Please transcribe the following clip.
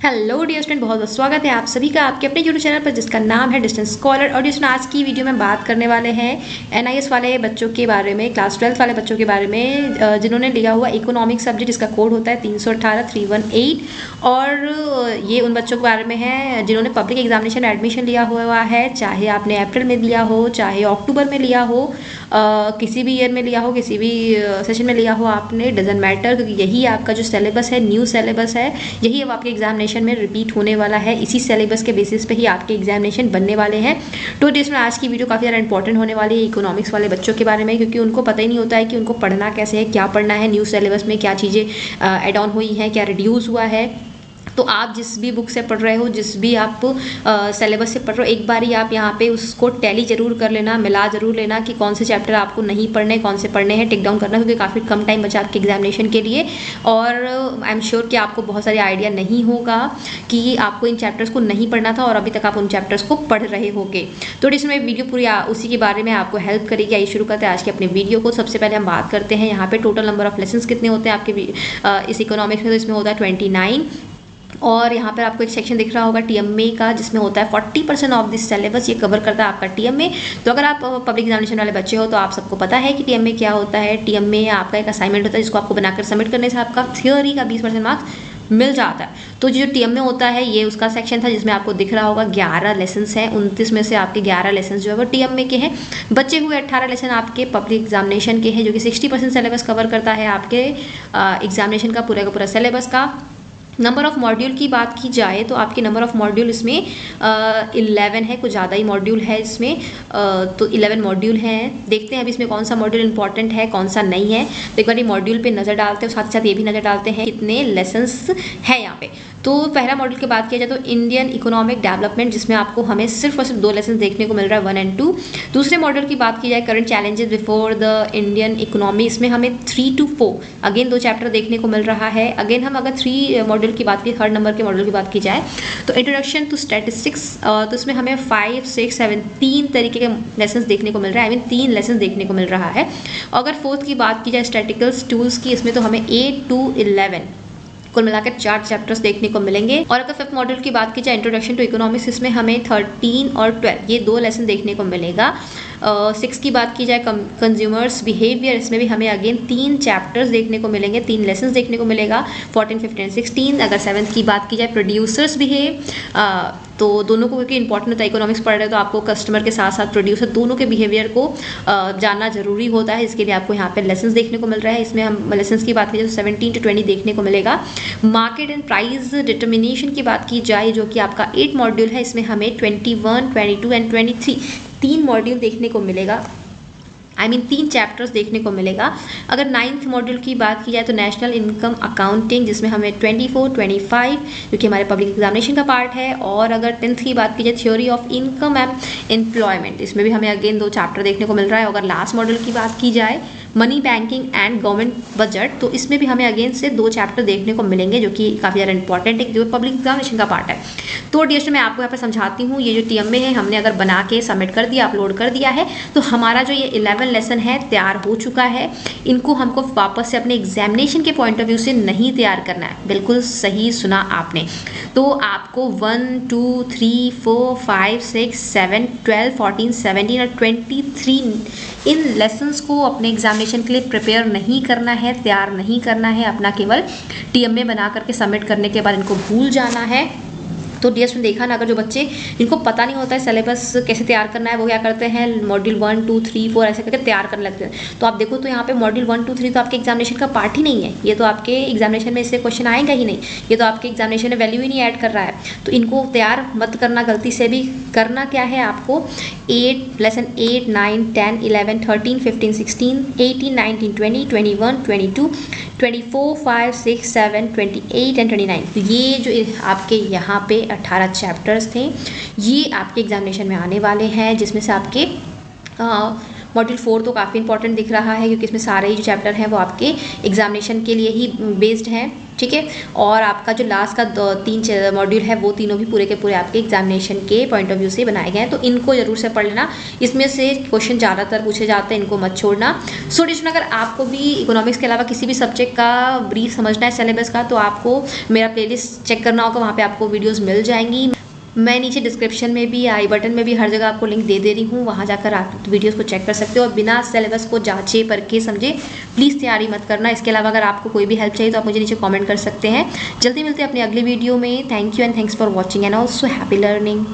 Hello dear student, बहुत बहुत स्वागत है आप सभी का आपके अपने यूट्यूब चैनल पर जिसका नाम है डिस्टेंस स्कॉलर। और जिसमें आज की वीडियो में बात करने वाले हैं एनआईएस वाले बच्चों के बारे में, क्लास 12 वाले बच्चों के बारे में जिन्होंने लिया हुआ इकोनॉमिक सब्जेक्ट, इसका कोड होता है 318-318। और ये उन बच्चों के बारे में है जिन्होंने पब्लिक एग्जामिनेशन में एडमिशन लिया हुआ है, चाहे आपने अप्रैल में लिया हो, चाहे अक्टूबर में लिया हो, किसी भी ईयर में लिया हो, किसी भी सेशन में लिया हो आपने, डजेंट मैटर, क्योंकि यही आपका जो सिलेबस है, न्यू सिलेबस है, यही अब आपके एग्जामिनेशन में रिपीट होने वाला है। इसी सिलेबस के बेसिस पे ही आपके एग्जामिनेशन बनने वाले हैं। तो इसमें आज की वीडियो काफ़ी ज़्यादा इंपॉर्टेंट होने वाली है इकोनॉमिक्स वाले बच्चों के बारे में, क्योंकि उनको पता ही नहीं होता है कि उनको पढ़ना कैसे है, क्या पढ़ना है, न्यू सिलेबस में क्या चीज़ें एड ऑन हुई हैं, क्या रिड्यूस हुआ है। तो आप जिस भी बुक से पढ़ रहे हो, जिस भी आप सिलेबस से पढ़ रहे हो, एक बार ही आप यहाँ पे उसको टैली जरूर कर लेना, मिला जरूर लेना कि कौन से चैप्टर आपको नहीं पढ़ने, कौन से पढ़ने हैं, टिक डाउन करना, क्योंकि काफ़ी कम टाइम बचा आपके एग्जामिनेशन के लिए। और आई एम श्योर कि आपको बहुत सारे आइडिया नहीं होगा कि आपको इन चैप्टर्स को नहीं पढ़ना था और अभी तक आप उन चैप्टर्स को पढ़ रहे होगे। तो इसमें वीडियो पूरी उसी के बारे में आपको हेल्प करेगी। आइए शुरू करते हैं आज के अपने वीडियो को। सबसे पहले हम बात करते हैं यहाँ पे टोटल नंबर ऑफ लेसन्स कितने होते हैं आपके इस इकोनॉमिक्स में। तो इसमें होता है 29। और यहाँ पर आपको एक सेक्शन दिख रहा होगा टीएमए का, जिसमें होता है 40% ऑफ दिस सिलेबस ये कवर करता है आपका टीएमए। तो अगर आप पब्लिक एग्जामिनेशन वाले बच्चे हो तो आप सबको पता है कि टीएमए क्या होता है। टीएमए आपका एक असाइनमेंट होता है जिसको आपको बनाकर सबमिट करने से आपका थियोरी का 20% मार्क्स मिल जाता है। तो जो टीएमए होता है ये उसका सेक्शन था जिसमें आपको दिख रहा होगा 11 लेसन्स हैं। 29 में से आपके 11 लेसन्स जो है वो टीएमए के हैं। बचे हुए 18 लेसन आपके पब्लिक एग्जामिनेशन के हैं, जो कि 60% सिलेबस कवर करता है आपके एग्जामिनेशन का पूरा सिलेबस का। नंबर ऑफ़ मॉड्यूल की बात की जाए तो आपके नंबर ऑफ़ मॉड्यूल इसमें 11 है, कुछ ज़्यादा ही मॉड्यूल है इसमें। तो 11 मॉड्यूल हैं। देखते हैं अभी इसमें कौन सा मॉड्यूल इंपॉर्टेंट है, कौन सा नहीं है। तो एक बार मॉड्यूल पे नज़र डालते हैं, साथ ही साथ ये भी नज़र डालते हैं कितने लेसन्स हैं यहाँ पे। तो पहला मॉड्यूल की बात किया जाए तो इंडियन इकोनॉमिक डेवलपमेंट, जिसमें आपको हमें सिर्फ और सिर्फ 2 लेसन देखने को मिल रहा है, 1 और 2। दूसरे मॉड्यूल की बात की जाए current challenges before the Indian economy, इसमें हमें 3 to 4 अगेन 2 चैप्टर देखने को मिल रहा है। अगेन हम अगर 3 मॉड्यूल की बात की, 3rd नंबर के मॉड्यूल की बात की जाए तो इंट्रोडक्शन टू स्टैटिस्टिक्स, तो इसमें हमें 5, 6, 7 3 तरीके के लेसन देखने को मिल रहा है। आई मीन 3 लेसन देखने को मिल रहा है। अगर 4th की बात की जाए स्टैटिकल्स टूल्स की, इसमें तो हमें 8 to 11 कुल मिलाकर 4 चैप्टर्स देखने को मिलेंगे। और अगर 5th मॉड्यूल की बात की जाए इंट्रोडक्शन टू इकोनॉमिक्स, इसमें हमें 13 और 12 ये 2 लेसन देखने को मिलेगा। 6 की बात की जाए कंज्यूमर्स बिहेवियर, इसमें भी हमें अगेन 3 चैप्टर्स देखने को मिलेंगे, 3 लेसन देखने को मिलेगा, 14, 15, 16। अगर 7th की बात की जाए प्रोड्यूसर्स बिहेव, तो दोनों को क्योंकि इंपॉर्टेंट होता है, इकोनॉमिक्स पढ़ रहे हो तो आपको कस्टमर के साथ साथ प्रोड्यूसर दोनों के बिहेवियर को जानना जरूरी होता है। इसके लिए आपको यहाँ पे लेसन्स देखने को मिल रहा है। इसमें हम लेसन्स की बात की जाए तो 17 to 20 देखने को मिलेगा। मार्केट एंड प्राइस डिटर्मिनेशन की बात की जाए जो कि आपका 8 मॉड्यूल है, इसमें हमें 21, 22 एंड 23 3 मॉड्यूल देखने को मिलेगा। आई मीन 3 चैप्टर्स देखने को मिलेगा। अगर 9th मॉड्यूल की बात की जाए तो नेशनल इनकम अकाउंटिंग, जिसमें हमें 24, 25 जो कि हमारे पब्लिक एग्जामिनेशन का पार्ट है। और अगर 10th की बात की जाए theory of income and employment, इसमें भी हमें अगेन 2 चैप्टर देखने को मिल रहा है। अगर लास्ट मॉड्यूल की बात की जाए money banking and government budget, तो इसमें भी हमें अगेन से 2 चैप्टर देखने को मिलेंगे जो कि काफ़ी ज़्यादा इंपॉर्टेंट है, जो पब्लिक एग्जामिनेशन का पार्ट है। तो डियर मैं आपको यहाँ पर समझाती हूँ, ये जो टीएमए है हमने अगर बना के सबमिट कर दिया, अपलोड कर दिया है, तो हमारा जो ये 11 लेसन है तैयार हो चुका है। इनको हमको वापस से अपने एग्जामिनेशन के पॉइंट ऑफ व्यू से नहीं तैयार करना है। बिल्कुल सही सुना आपने। तो आपको 1, 2, 3, 4, 5, 6, 7, 12, 14, 17 और 23 इन लेसन्स को अपने एग्जामिनेशन के लिए प्रिपेयर नहीं करना है, तैयार नहीं करना है। अपना केवल टीएमए बना करके सबमिट करने के बाद इनको भूल जाना है। तो डियर स्टूडेंट देखा ना, अगर जो बच्चे जिनको पता नहीं होता है सिलेबस कैसे तैयार करना है, वो क्या करते हैं मॉड्यूल 1, 2, 3, 4 ऐसे करके तैयार करने लगते हैं। तो आप देखो तो यहाँ पे मॉड्यूल 1, 2, 3 तो आपके एग्जामिनेशन का पार्ट ही नहीं है। ये तो आपके एग्जामिनेशन में इससे क्वेश्चन आएगा ही नहीं, ये तो आपके एग्जामिनेशन में वैल्यू ही नहीं ऐड कर रहा है। तो इनको तैयार मत करना गलती से भी। करना क्या है आपको, 8 लेसन 8, 9, 10, 11, 13, 15, 16, 18, 19, 20, 21, 22, 24, 5, 6, 7, 28 एंड 29। तो ये जो आपके यहाँ पे 18 चैप्टर्स थे, ये आपके एग्जामिनेशन में आने वाले हैं, जिसमें से आपके मॉड्यूल 4 तो काफ़ी इंपॉर्टेंट दिख रहा है क्योंकि इसमें सारे ही जो चैप्टर हैं वो आपके एग्जामिनेशन के लिए ही बेस्ड हैं, ठीक है। और आपका जो लास्ट का 3 मॉड्यूल है वो तीनों भी पूरे के पूरे आपके एग्जामिनेशन के पॉइंट ऑफ व्यू से बनाए गए हैं, तो इनको जरूर से पढ़ लेना। इसमें से क्वेश्चन ज़्यादातर पूछे जाते हैं, इनको मत छोड़ना। सो डिस्टूडेंट, अगर आपको भी इकोनॉमिक्स के अलावा किसी भी सब्जेक्ट का ब्रीफ समझना है सिलेबस का, तो आपको मेरा प्लेलिस्ट चेक करना होगा, वहाँ पे आपको वीडियोस मिल जाएंगी। मैं नीचे डिस्क्रिप्शन में भी, आई बटन में भी, हर जगह आपको लिंक दे रही हूँ, वहाँ जाकर आप वीडियोस को चेक कर सकते हो और बिना सिलेबस को जांचे परखे समझे प्लीज़ तैयारी मत करना। इसके अलावा अगर आपको कोई भी हेल्प चाहिए तो आप मुझे नीचे कमेंट कर सकते हैं। जल्दी मिलते हैं अपनी अगली वीडियो में। Thank you and thanks for watching and also happy learning.